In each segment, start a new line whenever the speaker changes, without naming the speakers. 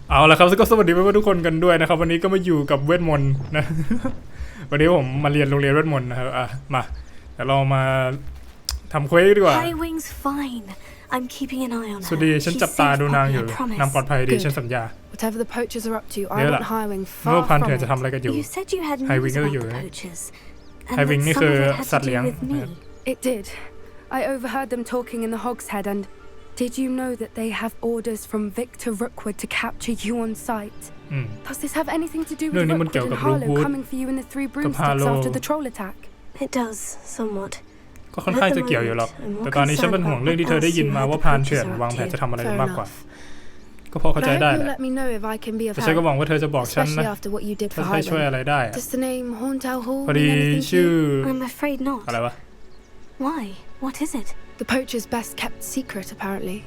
เอาละครับก็สวัสดีเพื่อนๆทุกคนกันด้วยนะครับวันนี้ก็มาอยู่กับเวทมนต์นะ วันนี้ผมมาเรียนโรงเรียนเวทมนต์นะครับมาเดี๋ยวเรามาทำเควสดีกว่าสวัสดีฉันจับตาดูนางอยู่นางปลอดภัยดีฉันสัญญาเนี่ยแหละเมื่อพันเถื่อนจะทำอะไรกันอยู่ไฮวิงก็อยู่ไฮวิงนี่คือสัตว์เลี้ยง
It did. I overheard them talking in the Hogshead and did you know that they have orders from Victor Rookwood to capture you on sight? Does this have anything to do with Rookwood and Harlow coming for you in the Three Broomsticks after the troll attack?
It does, somewhat.
ก็ค่อนข้างจะเกี่ยวอยู่หรอกแต่ตอนนี้ฉันเป็นห่วงเรื่องที่เธอได้ยินมาว่าพรานเถื่อนวางแผนจะทำอะไรมากกว่าก็พอเข้าใจได้แหละแต่ฉันก็หวังว่าเธอจะบอกฉันนะถ้าใครช่วยอะไรได้พอดีชื่ออะไรวะ
Why? What is it?
The poacher's best kept secret, apparently.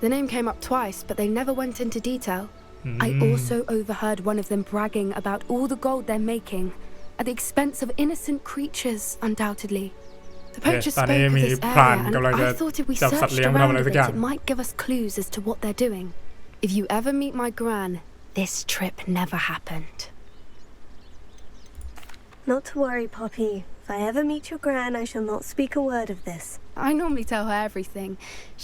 The name came up twice, but they never went into detail. I also overheard one of them bragging about all the gold they're making, at the expense of innocent creatures, undoubtedly. The poacher spoke of this area, and I thought if we searched around a bit, it might give us clues as to what they're doing. If you ever meet my gran, this trip never happened.
Not to worry, Poppy.If I ever meet your gran, I shall not speak a word of this.
I normally tell her everything.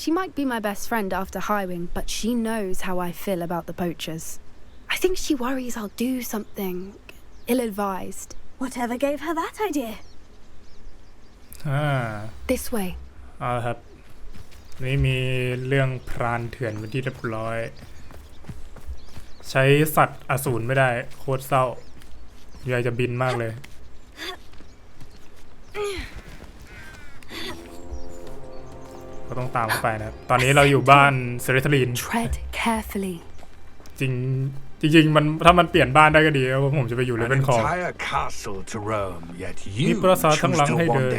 She might be my best friend after Highwing, but she knows how I feel about the poachers. I think she worries I'll do something ill-advised.
Whatever gave her that idea?
This way.
ครับนี่มีเรื่องพรานเถื่อนเป็นที่เรียบร้อยใช้สัตว์อสูรไม่ได้โคตรเศร้าอยากจะบินมากเลยก็ต้องตามเข้าไปนะตอนนี้เราอยู่บ้านเซเรทลีนจริงมันถ้ามันเปลี่ยนบ้านได้ก็ดีเพราะผมจะไปอยู่เลเวนคอร์มีปราสาททั้งหลังให้เดิน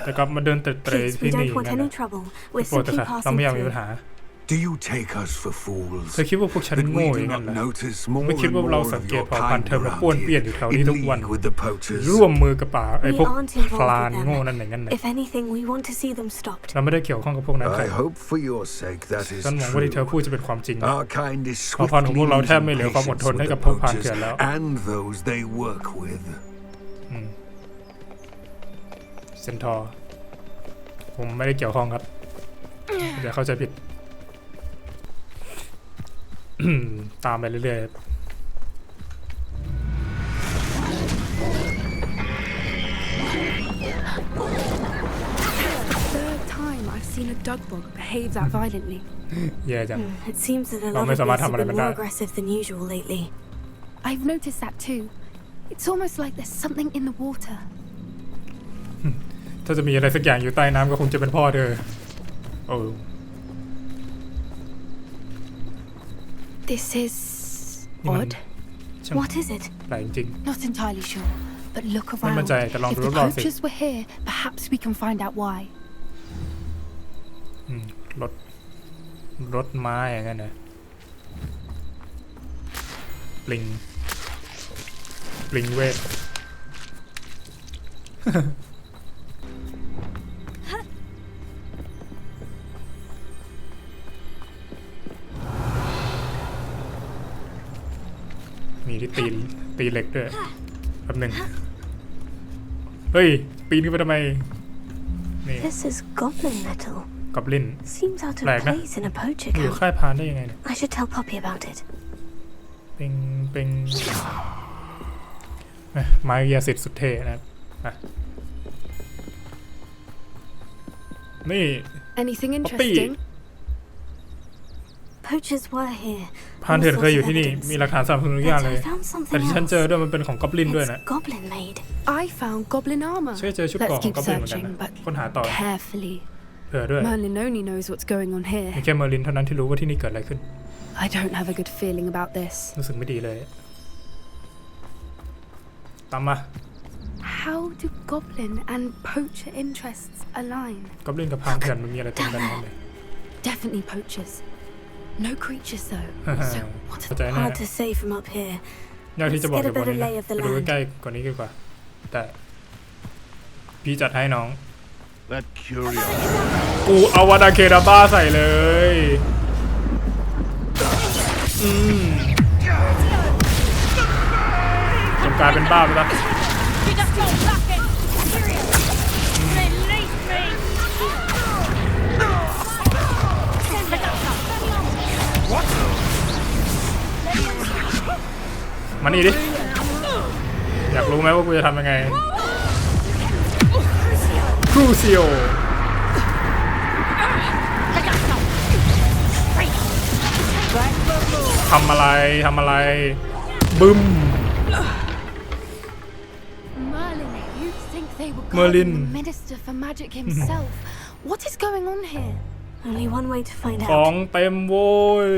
แต่กลับมาเดินเตะที่นี่กันนะโปรดเถอะค่ะเราไม่อยากมีปัญหาเธอคิดว่าพวกฉันโง่อย่างนั้นเหรอไม่คิดว่าเราสังเกตเผ่าพันธุ์เธอมาป้วนเปี้ยนอยู่แถวนี้ทุกวันร่วมมือกับป่าไอ้พวกพลานโง่นั่นอย่างนั้นเลยเราไม่ได้เกี่ยวข้องกับพวกนั้นเลยฉันหวังว่าที่เธอพูดจะเป็นความจริงเผ่าพันธุ์ของพวกเราแทบไม่เหลือความอดทนให้กับพวกพรานเถื่อนแล้วเซนทอร์ผมไม่ได้เกี่ยวข้องครับอย่าเข้าใจผิดตามไปเรื่อยๆ Third
time I've seen a dugbog behave that violently.
แย่จัง
It seems that a lot of this has been more aggressive than usual lately.
I've noticed that too. It's almost like there's something in the water.
ถ้าจะมีอะไรสักอย่างอยู่ใต้น้ำก็คงจะเป็นพ่อเธอโอ้
This is odd.
What is it?
แปลกจริง
Not entirely sure, but look around. If the poachers were here, perhaps we can find out why.
รถไม้อย่างนั้นนะปลิงเวทมีที่ตีเหล็กด้วยแป๊บหนึ่งเฮ้ยปีนขึ้นไปทำไมนี่
This is goblin metal.
กอบลิน
Seems out of place in a poacher camp.
อยู่ค่ายพรานได้ยังไงเนี่ย
I should tell Poppy about it.
เป็นไม้ยาสิทธิ์สุดเท่นะนี่
Anything interesting?
Poachers were here.
พรานเถื่อนเคยอยู่ที่นี่มีหลักฐานสำคัญทุกอย่างเลยแต่ที่ฉันเจอด้วยมันเป็นของกอบลินด้วยนะ
Goblin made.
I found goblin armor.
ช่วยเจอชุดเกราะของกอบลินเหมือนกันนะค้นหาต่อ
Carefully.
เผื่อด้วย
Merlin only knows what's going on here.
มีแค่เมอร์ลินเท่านั้นที่รู้ว่าที่นี่เกิดอะไรขึ้น
I don't have a good feeling about this.
รู้สึกไม่ดีเลยตามมา
How do goblin and poacher interests align?
กอบลินกับพรานเถื่อนมันมีอะไรตรงกันไหม
Definitely poachers. No creatures though. So what?
Hard to say from up here.
ยากที่จะบอกจากบนนี้นะไปดูใกล้ๆกว่านี้ดีกว่าแต่พี่จัดให้น้อง
That curiosity.
กูเอาวาดาเคดาบ้าใส่เลยจงกลายเป็นบ้าไปแล้วมานี่ดิอยากรู้ไหมว่ากูจะทำยังไงครูซิโอทำอะไรบึ้ม
Merlin, Minister for Magic himself. What is going on here?
Only one way to find
ของ
out.
เต็มโว้ย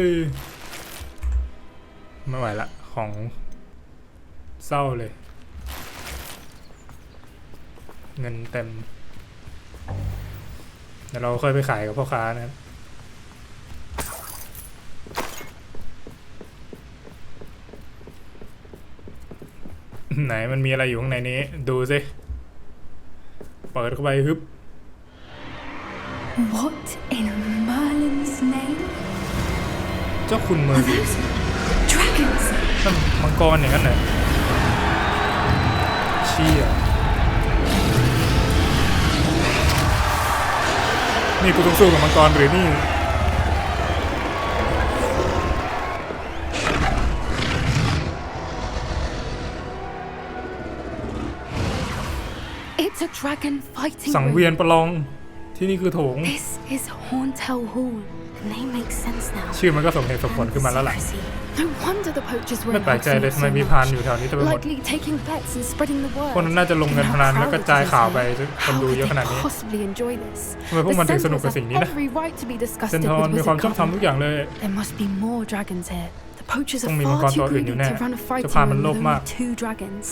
ไม่ไหวละของเศร้าเลยเงินเต็มเดี๋ยวเราค่อยไปขายกับพ่อค้านะครับไหนมันมีอะไรอยู่ข้างในนี้ดูสิเปิดเข้าไปฮึบ
What in Merlin's name?
เจ้าคุณเมอร์ลิน
Dragons.
นั่นมังกรอย่างนั้นเหรอเชี่ยนี่กูต้องสู้กับมังกรหรือนี่
It's a dragon fighting.
สังเวียนประลองที่นี่คือโถง
This is Horntail Hall.
The name makes sense now.
ชื่อมันก็สมเหตุสมผลขึ้นมาแล้วล่ะ
No wonder the poachers were
ไม่แปลกใจเลยทำไมมีพานอยู่แถวนี้เต็มไปหมด
likely taking bets and spreading the word.
พวกนั้นน่าจะลงเงินพนันแล้วก็จ่ายข่าวไปคนดูเยอะขนาดนี้
Possibly enjoy this.
ทำไมพวกมันถึงสนุกกับสิ่งนี้นะ
Every right to be
เซน
disgusted
ทอน
with
มีความ
wizard
ชอบทำทุกอย่างเลย
There must be more dragons here. The poachers
ต้อ
are
งมีมังก
far
รตัว
too
อื่นอยู่
greedy
แน่
to run a fight
เจ้าพานมัน
with
โลภ
only
มาก
2 dragons.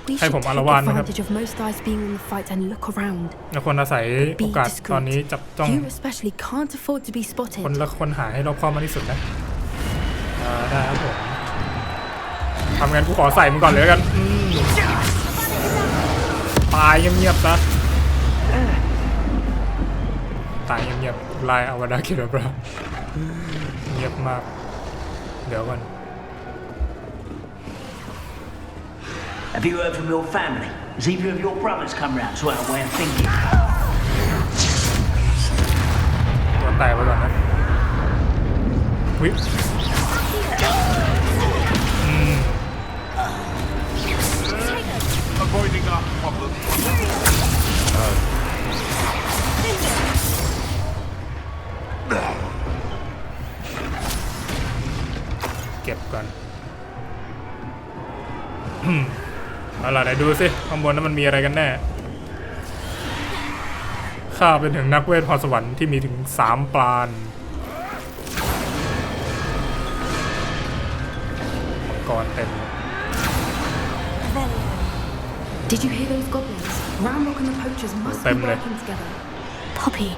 We
ให้
should
ผม
take
อารวาสนะครับ
advantage of most eyes being in the fight and look around.
และคนอาศัยโอกาสตอนนี้จับจ้อง
You especially can't afford to be
คน
spotted.
ละคนหาให้รอบคอบมากที่สุดนะได้ครับผมทำงั้นกูขอใส่มึงก่อนเลยกันตายเงียบๆซะตายเงียบๆลายอวดาคิดบราเงียบมากเดี๋ยวก่อน
Have you heard from your family? Has either of your brothers come round to our way of thinking?
ตัวแตกไปก่อนนะวิ
Avoiding our problem.
เก็บก่อนเอาล่ะไหนดูสิข้างบนนั้นมันมีอะไรกันแน่ข้าเป็นถึงนักเวทพรสวรรค์ที่มีถึง3 ปราณมังกรเต็ม
Did you hear those goblins? Ramrock and the poachers must be working together.
Poppy,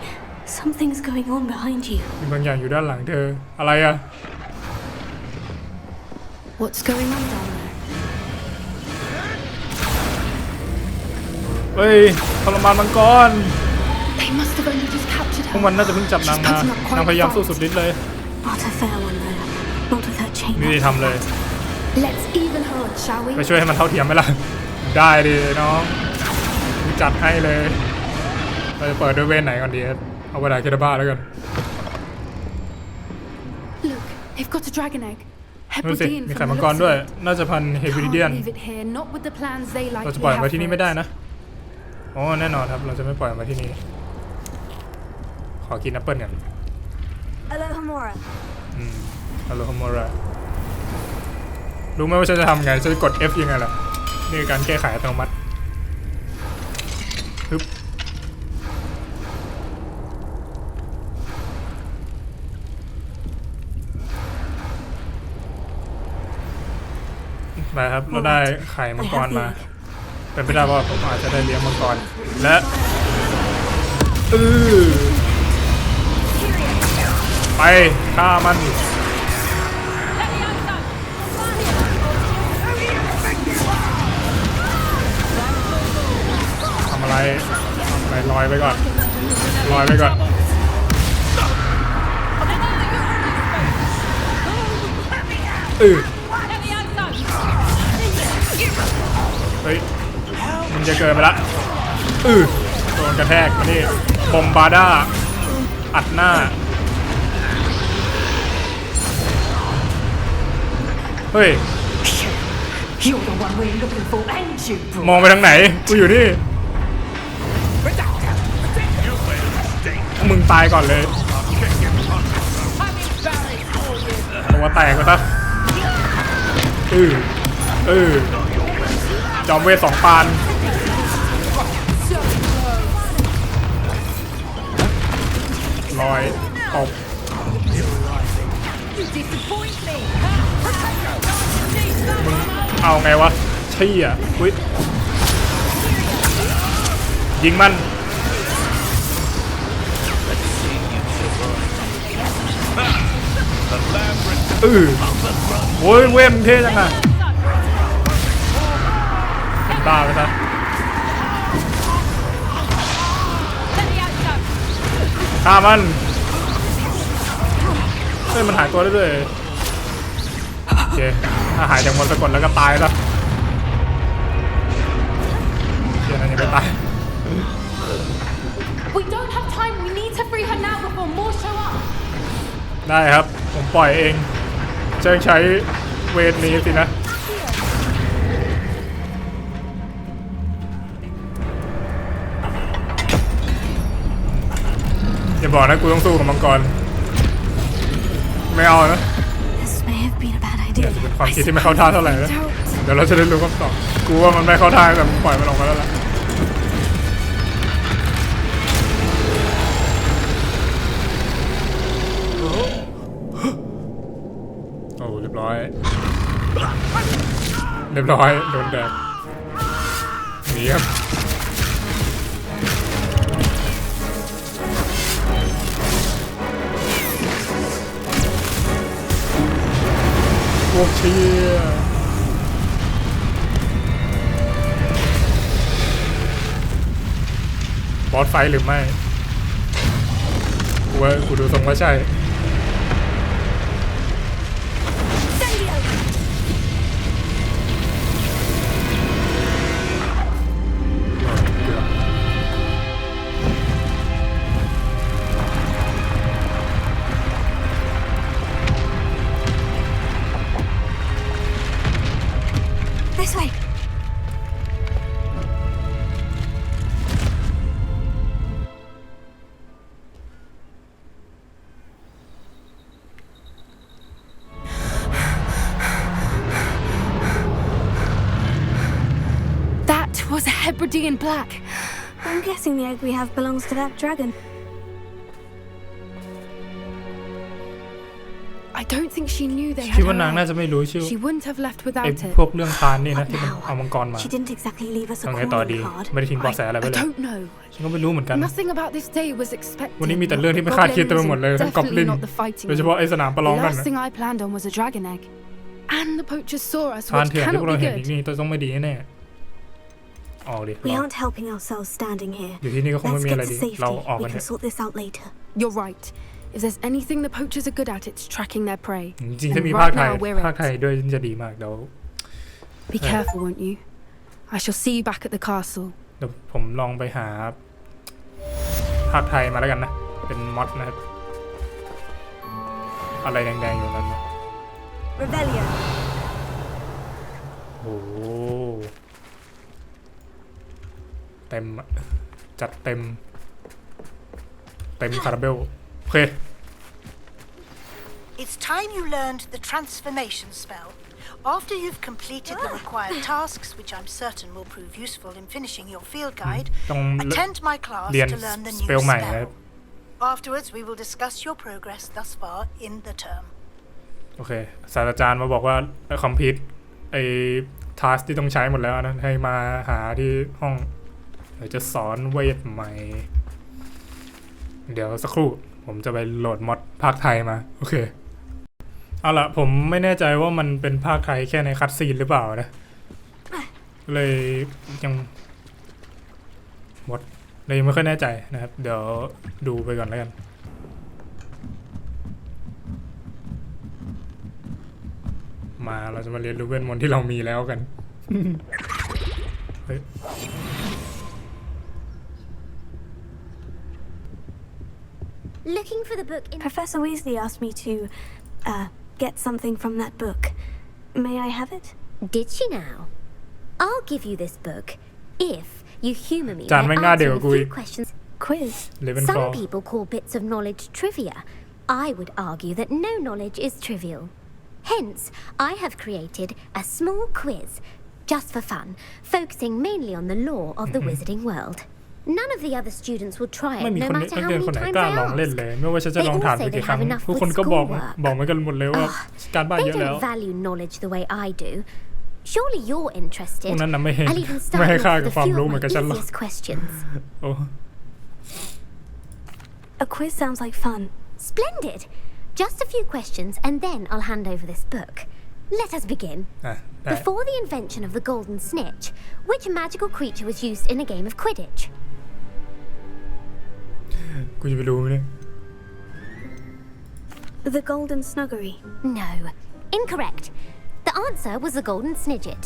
something's going on behind you.
มีบางอย่างอยู่ด้านหลังเธออะไรอะ
What's going on down there?
เฮ้ยทรมานมังกร
They must have only just captured
พว
her.
กมันน่าจะเพิ่งจับนางมานางพยายามสู้สุดฤทธิ์เลย
Not a fair one, though. Not with her chain.
นี่ทำเลย
Let's even her out, shall we?
ไปช่วยให้มันเท่าเทียมไหมล่ะได้ดิน้องจัดให้เลยเราจะเปิดด้วยเวทไหนก่อนดีเอาวาดาเคดาบ้าแล้วกัน
Look, they've got a dragon egg.
ดูสิมีไข่มังกรด้วยน่าจะพันเฮบิริเดียน
Leave it here, not with the plans they
เรา
likely
จะปล่อยมา
have
ที่นี่
for
ไม่ได้
it.
นะอ๋อแน่นอนครับเราจะไม่ปล่อยมาที่นี่ขอกินแอปเปิลกัน
Alohomora.
ฮัลโหลฮอมอรารู้ไหมว่าฉันจะทำไงฉันจะกด F ยังไงล่ะนี่คือการแก้ไขอัตโนมัติฮึบมาครับเราได้ไข่มังกรมาเป็นไปได้ว่าผมอาจจะได้เลี้ยงมังกรและไปฆ่ามันทำอะไรลอยไปก่อน ลอยไปก่อนเฮ้ยมันจะเกินไปละโดนกระแทกมานี่บอมบาด้าอัดหน้าเฮ้ยมองไปทางไหนกูอยู่นี่มึงตายก่อนเลยตัวแตกไปซะจอมเวท2 ปานลอยตบมึงเอาไงวะเชี่ยอุ๊ยยิงมันโอ้ยเว้ยมึงเท่จังอะเป็นบ้าไปซะฆ่ามันเฮ้ยมันหายตัวได้ด้วยโอเคถ้าหายจากมนต์สะกดแล้วก็ตายแล้วเดี๋ยวนั้นยังไม่ตาย
We don't have time. We need to free her now before more show up.
ได้ครับผมปล่อยเองจะใช้เวทนี้สินะอย่าบอกนะกูต้องสู้กับมังกรไม่เอานะเป็นความคิดที่ไม่เข้าท่าเท่าไหร่นะเดี๋ยวเราจะได้รู้คำตอบกูว่ามันไม่เข้าท่าแต่ปล่อยมันออกมาแล้วล่ะโอ้เรียบร้อยโดนแดกหนีครับพวกเชียบอสไฟหรือไม่กูดูทรงว่าใช่
This way.
That was a Hebridean black.
I'm guessing the egg we have belongs to that dragon.
I don't think she knew they
คิด
had
ว่านาง
her
น่า
egg.
จะไม่รู้ชื่อ
She wouldn't have left
ไอ้
without it.
พวกเรื่องพานนี่นะที่มันเอามังกรมา
She didn't exactly leave us a
ทำไงต่อดี
calling card.
ไม่ได้ทิ้งเบาะแสอะไร
I
ไว้เลย
don't know.
ฉันก็ไม่รู้เหมือนกัน
Nothing about this day was expected.
วันนี้มีแต่เรื่องที่ไม่คาดคิดเต็มไปหมดเลยทั้งกอบลิน
Definitely not the fighting.
โดยเฉพาะไอ้สนามประลอง
The
นั่น
last thing I planned on was a dragon egg. And the poachers saw us,
พาน
which
เถื่อนที่พวก
cannot
เรา
be
เห็นอีก
good.
นี่ต้องไม่ดีแน่ออกดิ
We aren't helping ourselves standing here.
อยู่ที่นี่ก็คงไม่
Let's
มี
get
อะไร
to
ดี
safety.
เราออก
We
กันเถ
can
อะ
sort this out later.
You're right. If there's anything the poachers are good at, it's tracking their prey.
จริงๆถ้า
And
มีภาค
right
ไทย
now we're
ภาคไทย
it.
ด้วยจะดีมากเดี๋ยว
Be careful, won't you? I shall see you back at the castle.
เดี๋ยวผมลองไปหาภาคไทยมาแล้วกันนะเป็นม็อดนะครับอะไรแดงๆอยู่นั้น
Rebellion.
โอ้โหเต็มอะจัดเต็มคาราเบลโอเค
It's time you learned the transformation spell. After you've completed the required tasks, which I'm certain will prove useful in finishing your field guide,
ต้อง
attend my class
เรียน
to learn the
ส
new
เปลใหม่นะครับ
spell. Afterwards, we will discuss your progress thus far in the term.
โอเคศาสตราจารย์มาบอกว่าคอมพิวต์ไอ้ทัสที่ต้องใช้หมดแล้วนะให้มาหาที่ห้องเดี๋ยวจะสอนเวทใหม่เดี๋ยวสักครู่ผมจะไปโหลดมอดภาคไทยมาโอเคเอาล่ะผมไม่แน่ใจว่ามันเป็นภาคไทยแค่ในคัตซีนหรือเปล่านะเลยยังมอด เลยไม่ค่อยแน่ใจนะครับเดี๋ยวดูไปก่อนแล้วกันมาเราจะมาเรียนรู้เวทมนต์ที่เรามีแล้วกัน เฮ้ย
Looking for the book in
Professor Weasley asked me to, get something from that book. May I have it?
Did she now? I'll give you this book if you humor me
จานไม่ง่า
by
เดียว
answering
กู
a
อี
few
ก
questions.
Quiz.
Some people call bits of knowledge trivia. I would argue that no knowledge is trivial. Hence, I have created a small quiz, just for fun, focusing mainly on the lore of the wizarding world. None of the other students will try
ไม่
it,
มี
no
คน
matter
นัก
how
เรียน
many
คนไหน
times
กล้า
I
ลองเล่น
ask.
เลยไม่ว่าฉันจะลองถามไปกี่ครั้งทุกคนก็บอกมากันหมดเลยว่าการบ้าน
They
เยอะแล้ว
don't value knowledge the way I do. Surely you're interested.
พวกนั้นน่ะไม่เห็น
I'll even
ไม่
start
ให้
with
ค่า
the
กับความ
few
รู้
of
เหมือน
my
กับฉันหรอก
easiest questions.
โอ้
A quiz sounds like fun.
Splendid. Just a few questions and then I'll hand over this book. Let us begin.
ได้
Before the invention of the golden snitch, which magical creature was used in a game of Quidditch?
กูจะไปรู้ไหมเนี่ย
The Golden Snuggery.
No. Incorrect. The answer was the golden snidget.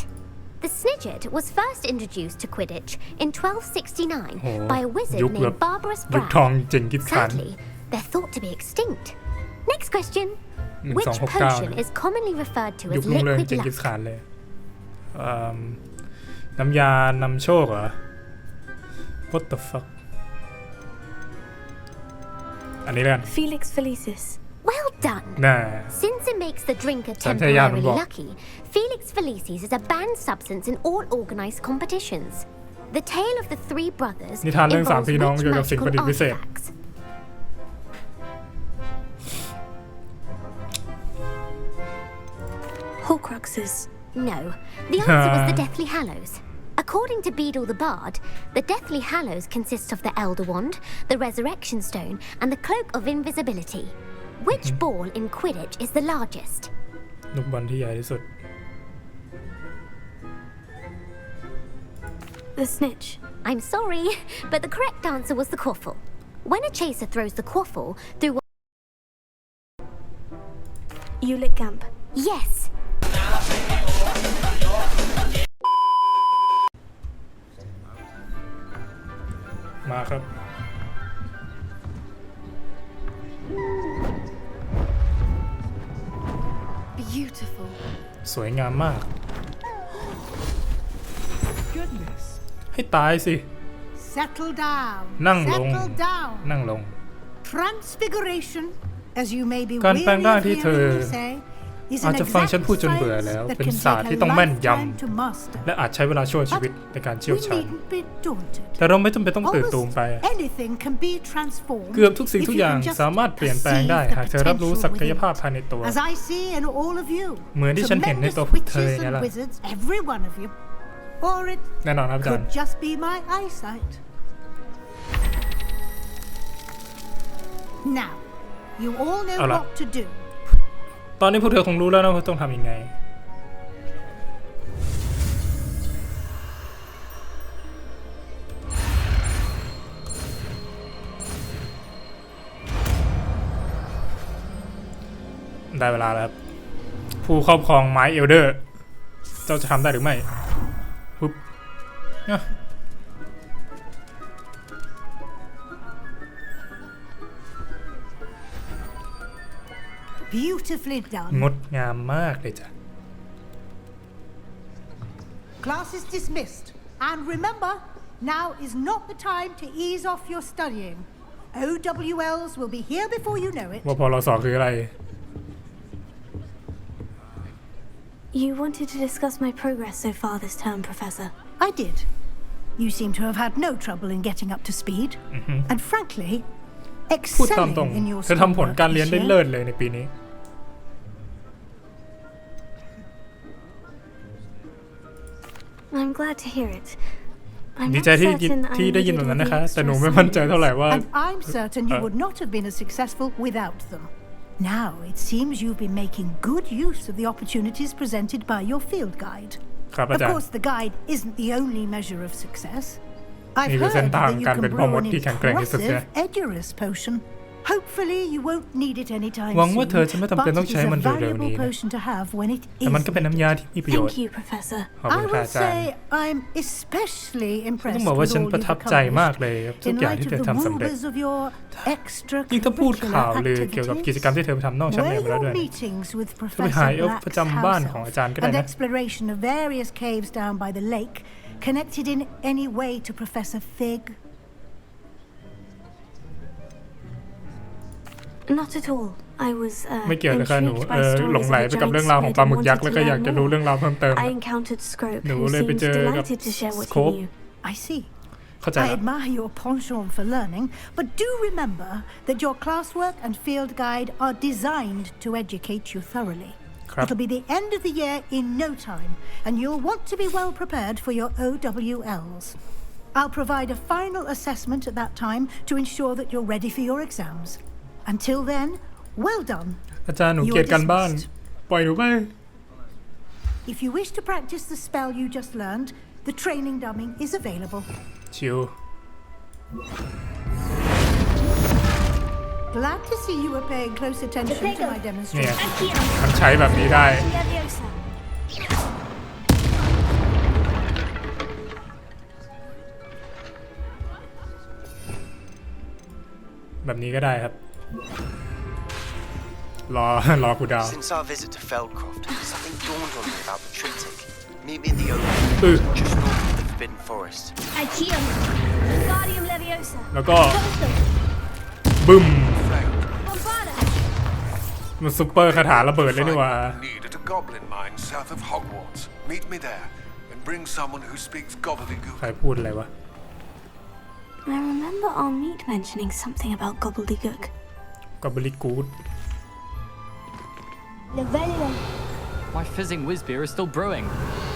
The snidget was first introduced to Quidditch in 1269 by a wizard
ยุคแบบ
named Barbarous
ยุคทอง
Brown.
เจงกิสข่าน
Sadly, they're thought to be extinct. Next question.
1269
Which potion is commonly referred to
ยุ
as
ครุ่งเรืองเจ
liquid
งกิส
luck?
ข่านเลยน้ำยานำโชคเหรอ What the fuck อันนี้แล้วกัน
Felix Felicis.
Well done.
น่า
Since it makes the drinker
สัญชาตญาณมัน
temporarily
บอก
lucky, Felix Felicis is a banned substance in all organized competitions. The tale of the three brothers
นิทานเรื่องสาม
involves
พี่น้อง
rich
เกี่ยวกับสิ่งประดิษ
magical
ฐ์พิเศษ
artifacts.
Horcruxes.
No, the answer was the Deathly Hallows. According to Beedle the Bard, the Deathly Hallows consists of the Elder Wand, the Resurrection Stone, and the Cloak of Invisibility. Which ball in Quidditch is the largest?
ลูกบอลที่ใหญ่ที่สุด
The Snitch.
I'm sorry, but the correct answer was the quaffle. When a chaser throws the quaffle through
Ulick Gamp.
Yes.
มาครับ
Beautiful.
สวยงามมาก
Goodness.
ให้ตายสิ
Settle down.
นั่งลง
Settle down.
นั่งลง
Transfiguration, as you may be
การแปลง
weary
ร่าง
of
ที่เธอ
hearing me say, is
อาจ
an
จะฟังฉัน
exact
พูดจนเบื่อแล้ว
science that
เป็น
can
ศาสตร์
take
ที่
a
ต้องแม่นย
lifetime to master.
ำและอาจใช้เวลาชั่วชีวิตในการเชี่ยว
We
ชาญ
needn't be daunted.
แต่เราไม่จำเป็นต้องตื่นตูม
Almost
ไป
anything can be transformed
เกือบทุกสิ่ง
if
ทุก
you
อย่าง
can just
สามารถเปลี่ยนแปลงได้
perceive the
หากเธอรับรู้
potential
ศักย
within.
ภาพภายในตัว
As I see in all of you,
เหมือนที่ฉันเห็นในตัวพวกเธอ
tremendous
ไง
witches
ล่ะ
and wizards, every one of you. Or it
แน่นอนครับอาจาร
could
ย์
just be my eyesight. Now, you all know
Alright.
what to do.
ตอนนี้พวกเธอคงรู้แล้วนะว่าต้องทำยังไง ได้เวลาแล้วครับ ผู้ครอบครองไม้เอลเดอร์ เจ้าจะทำได้หรือไม่ปุ๊บเนี่ย
Beautifully done.
งดงามมากเลยจ้ะ
Class is dismissed. And remember, now is not the time to ease off your studying. OWLs will be here before you know it.
ว่าพอเราสอบคืออะไร
You wanted to discuss my progress so far this term, Professor.
I did. You seem to have had no trouble in getting up to speed. And frankly,
พูดตามตรง
excelling in your
เธอทำผล
schoolwork
การเรียน
this
ได้
year.
เลิศเลยในปีนี้
I'm glad to hear it. I'm
ดี
not
ใจที่
certain I
ที่ได้ยิน
needed
แบบนั้น
all
นะคะ
the
แต่หนู
extra
ไม่มั่นใจเท่าไหร่ว่า
And I'm certain you would not have been as successful without them. Now, it seems you've been making good use of the opportunities presented by your field guide.
ครับอา
Of
จารย์
course, the guide isn't the only measure of success. I've heard that you can brew an impressive Edurus potion. Hopefully you won't need it anytime soon, but it is a valuable potion to have when it is needed.
Thank you, Professor.
I will say I'm especially impressed
ต้องบอกว่า
with
ฉัน
all
ประ
you've
ทับใจมากเลยครับ
accomplished
ทุก
in
อย่าง
light
ที่
of
เธอ
the
ทำสำเร็จ
wonders of your
ยิ่งถ้าพูดข่าว
extracurricular
ลือเกี่ยวกับกิจ
activities,
กรรมที่เธอไปทำนอกชั้นเรียน
were
มาแล้วด้วย
your meetings with
จะไปหา
Professor
เอลฟ์ประ
Black's
จำบ้านของ
house
อาจารย์ก็ได้
and
นะ
exploration of various caves down by the lake connected in any way to Professor Fig?
Not at all. I was
ไม่เกี่ยวเลยค่ะหนู
intrigued by
หลง
stories
ไหล
of
ไป
a
กับ
giant
เรื่องราวของ
squid
ปลา
and
หมึกยักษ์
wanted
แล้ว
to
ก็อยาก
learn
จะรู้
more.
เรื่องราวเพิ่มเติม
I encountered Scrope,
หนู
who
เลยไป
seemed
เจอกับ
delighted to share what he
Scope
knew.
I see.
เข้าใจ
I
ละ
admire your penchant for learning, but do remember that your classwork and field guide are designed to educate you thoroughly.
ครับ
It'll be the end of the year in no time, and you'll want to be well prepared for your OWLs. I'll provide a final assessment at that time to ensure that you're ready for your exams. Until then, well done.
อาจารย์หนูเกลียดการบ้านปล่อยหนูไป
If you wish to practice the spell you just learned, the training dummy is available.
ชิว
Glad to see you were paying close attention to my
เนี่ย
demonstration.
มันใช้แบบนี้ได้
Leviosa.
แบบนี้ก็ได้ครับ รอกูดาว
Since our visit to Feldcroft, something dawned on me about the triptych. Meet me in the open, just north of the Forbidden Forest.
Aegeum. Wingardium Leviosa.
แล้วก็บึ้ม
Bombarda.
มันซุปเปอร์คาถาระเบิดเลยนี่หว่า
Need at a goblin mine south of Hogwarts. Meet me there, and bring someone who speaks gobbledygook.
ใครพูดอะไรวะ
I remember our meet mentioning something about gobbledygook.
ก็บริกูด
Levelia.
My fizzing whiz beer is still brewing.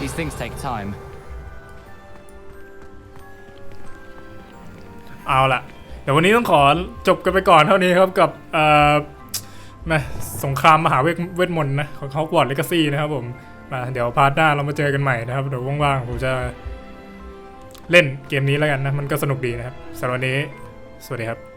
These things take time.
เอาล่ะเดี๋ยววันนี้ต้องขอจบกันไปก่อนเท่านี้ครับกับสงครามมหาเวทมนต์นะของ Hogwart Legacy นะครับผมมาเดี๋ยวพาร์ทหน้าเรามาเจอกันใหม่นะครับเดี๋ยวว่างๆผมจะเล่นเกมนี้แล้วกันนะมันก็สนุกดีนะครับสำหรับวันนี้สวัสดีครับ